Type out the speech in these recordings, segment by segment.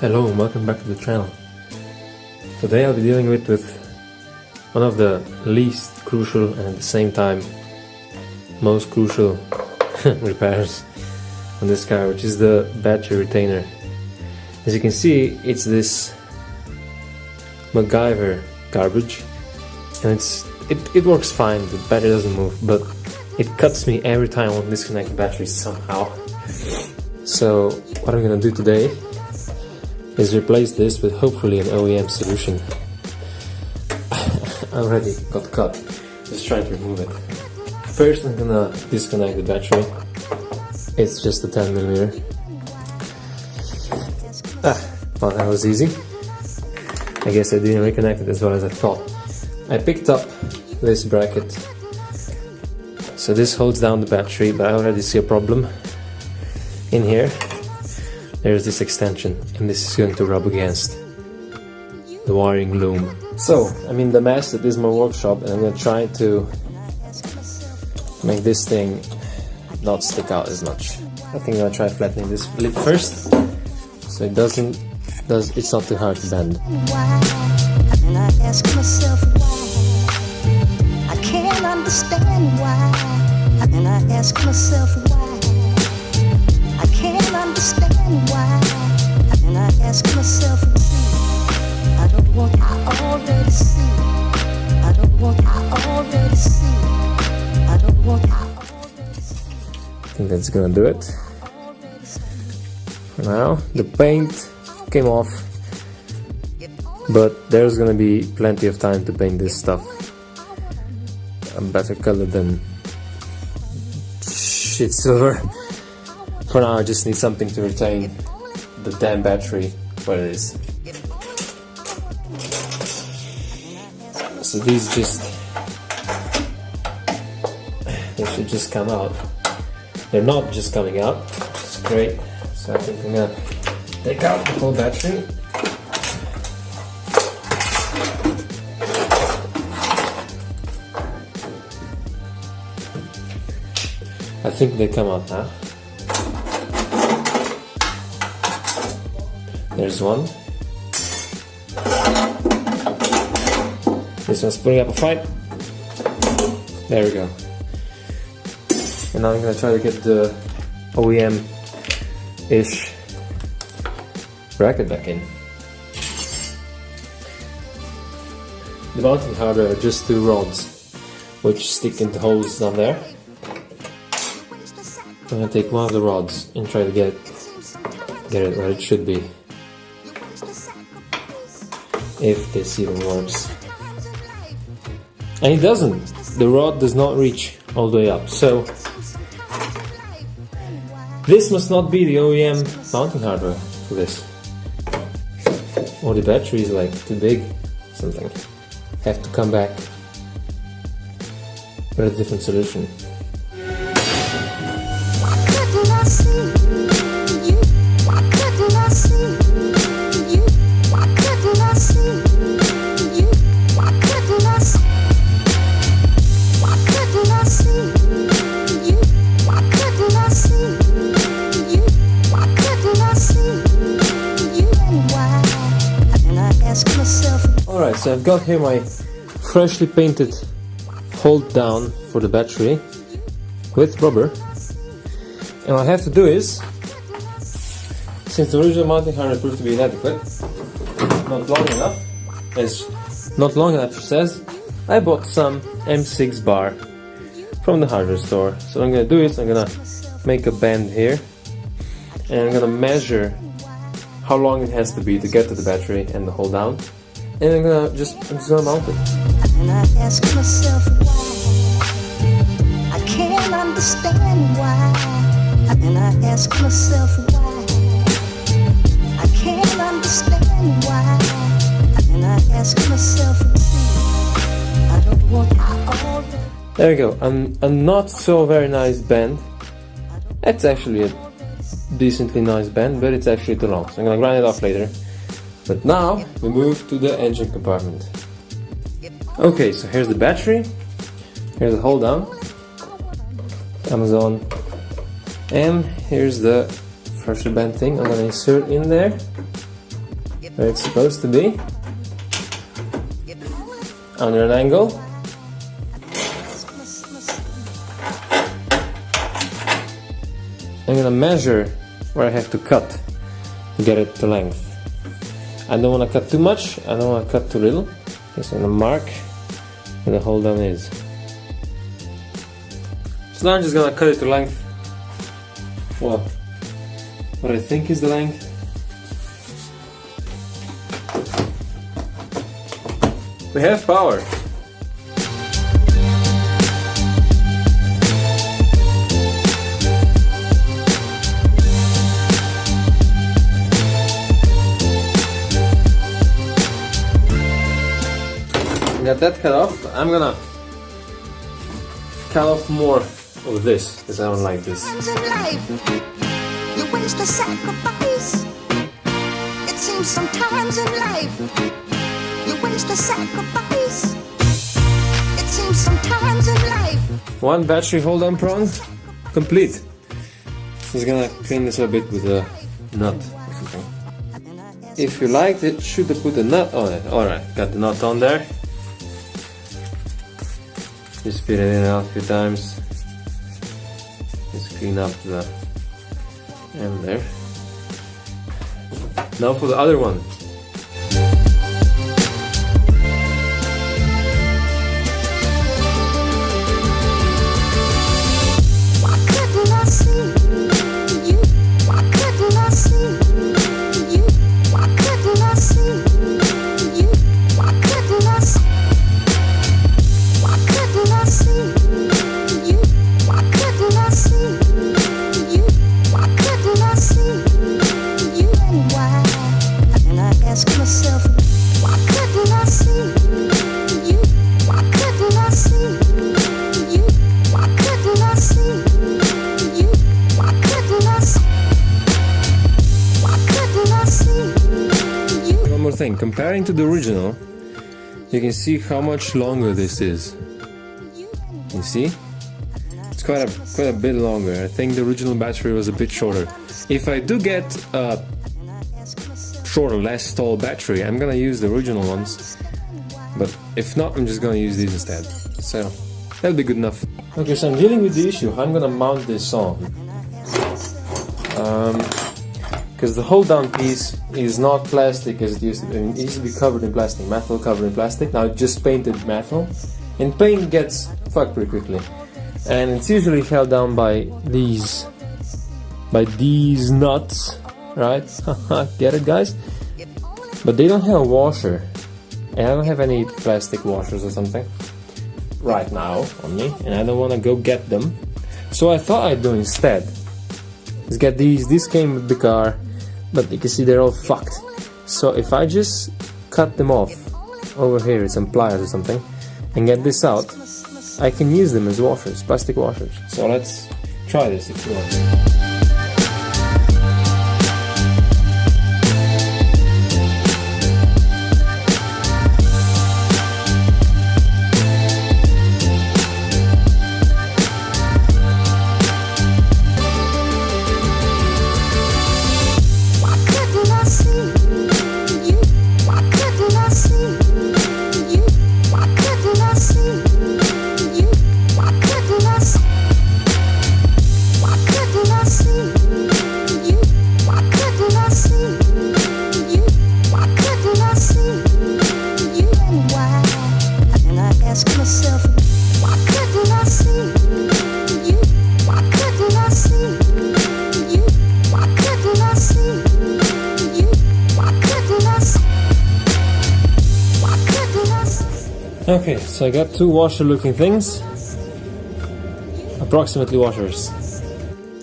Hello and welcome back to the channel. Today I'll be dealing with one of the least crucial and at the same time most crucial repairs on this car, which is the battery retainer. As you can see, it's this MacGyver garbage, and it works fine, the battery doesn't move, but it cuts me every time I want to disconnect the battery somehow. So what I'm gonna do today is replace this with hopefully an OEM solution. I already got cut, just trying to remove it. First I'm gonna disconnect the battery. It's just a 10mm. Well, that was easy. I guess I didn't reconnect it as well as I thought. I picked up this bracket, so this holds down the battery, but I already see a problem. In here there's this extension, and this is going to rub against the wiring loom. So I'm in the mess that is my workshop, and I'm going to try to make this thing not stick out as much. I think I'm going to try flattening this lip first, so it's not too hard to bend. And I ask myself why. I can't understand why. And I ask myself why. I can't understand why. And I ask myself why. I don't want, I already see. I don't want, I already see. I don't want, I already see. I think that's gonna do it. For now, the paint came off, but there's gonna be plenty of time to paint this stuff a better color than shit silver. For now I just need something to retain the damn battery where it is. So these they should just come out. They're not just coming out, it's great. So I think I'm gonna take out the whole battery. I think they come out now. There's one. This one's putting up a fight. There we go. And now I'm gonna try to get the OEM-ish bracket back in. The mounting hardware are just two rods which stick into holes down there. I'm gonna take one of the rods and try to get it where it should be. If this even works. And it doesn't. The rod does not reach all the way up. So this must not be the OEM mounting hardware for this. Or the battery is like too big or something. Have to come back with a different solution. Alright, so I've got here my freshly painted hold down for the battery with rubber, and what I have to do is, since the original mounting hardware proved to be inadequate, not long enough, it says, I bought some M6 bar from the hardware store. So what I'm gonna do is I'm gonna make a bend here, and I'm gonna measure how long it has to be to get to the battery and the hold down, and I'm just gonna mount it. And I ask myself why. I can't understand why. And I ask myself why. I can't understand why. And I ask myself why. I don't want, I already. There we go. A not so very nice bend. It's actually a decently nice bend, but it's actually too long, so I'm gonna grind it off later. But now we move to the engine compartment. Okay, so here's the battery, here's the hold down, Amazon, and here's the freshly bent thing I'm gonna insert in there. where it's supposed to be, under an angle. I'm gonna measure where I have to cut to get it to length. I don't want to cut too much, I don't want to cut too little. Just gonna mark where the hole down is. So now I'm just gonna cut it to length. Well, what I think is the length. We have power. Got that cut off. I'm gonna cut off more of this because I don't like this. You waste a sacrifice. It seems sometimes in life you waste a sacrifice. It seems sometimes in life. One battery hold-on prong complete. Just gonna clean this a bit with a nut or something. If you liked it, should have put a nut on it. Alright, got the nut on there. Just spin it in and out a few times. Just clean up the end there. Now for the other one. Why couldn't I see you? Why couldn't I see you? Why couldn't I see you? Why couldn't I see? Why couldn't I see you? Why couldn't I see you? Why couldn't I see you? And why? And I ask myself, why couldn't I see you? Why couldn't I see you? Why couldn't I see you? Why couldn't I see? Why couldn't I see you? One more thing, comparing to the original, you can see how much longer this is. You see? It's quite a bit longer. I think the original battery was a bit shorter. If I do get a shorter, less tall battery, I'm gonna use the original ones. But if not, I'm just gonna use these instead. So that'll be good enough. Okay, so I'm dealing with the issue. I'm gonna mount this on. Because the hold down piece is not plastic as it used to be. I mean, it used to be covered in plastic, metal covered in plastic. Now it's just painted metal. And paint gets fucked pretty quickly. And it's usually held down by these nuts, right? Get it, guys? But they don't have a washer. And I don't have any plastic washers or something right now on me, and I don't want to go get them. So I thought I'd do instead is get these. This came with the car, but you can see they're all fucked. So if I just cut them off over here with some pliers or something and get this out, I can use them as washers, plastic washers. So let's try this if you want. Okay, so I got two washer looking things, approximately washers.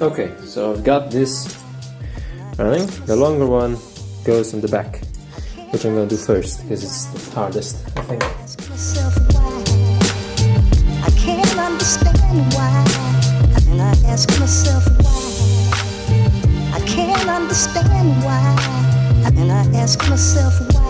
Okay, so I've got this running. The longer one goes in the back, which I'm gonna do first because it's the hardest, I think. I can't understand why. And I ask myself why. I can't understand why. And I ask myself why.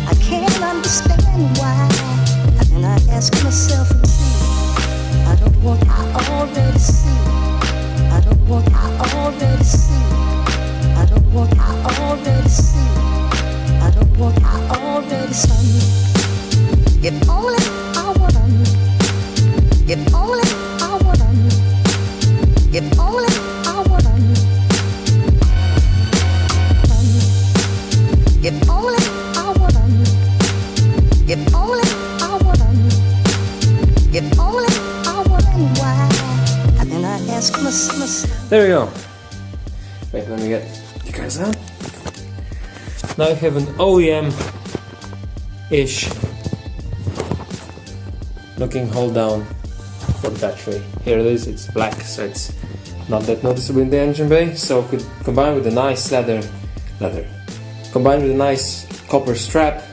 I can't understand why. And I ask myself why. I don't want, I already see. I don't want, I already see. I don't want, I already see. There we go. Wait, let me get you guys out. Now I have an OEM-ish looking hold down for the battery. Here it is, it's black, so it's not that noticeable in the engine bay. So could combine with a nice combined with a nice copper strap,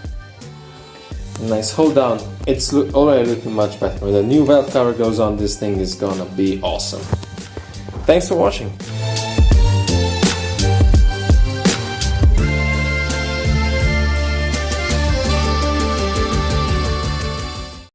a nice hold down, it's already looking much better. When the new valve cover goes on, this thing is gonna be awesome. Thanks for watching.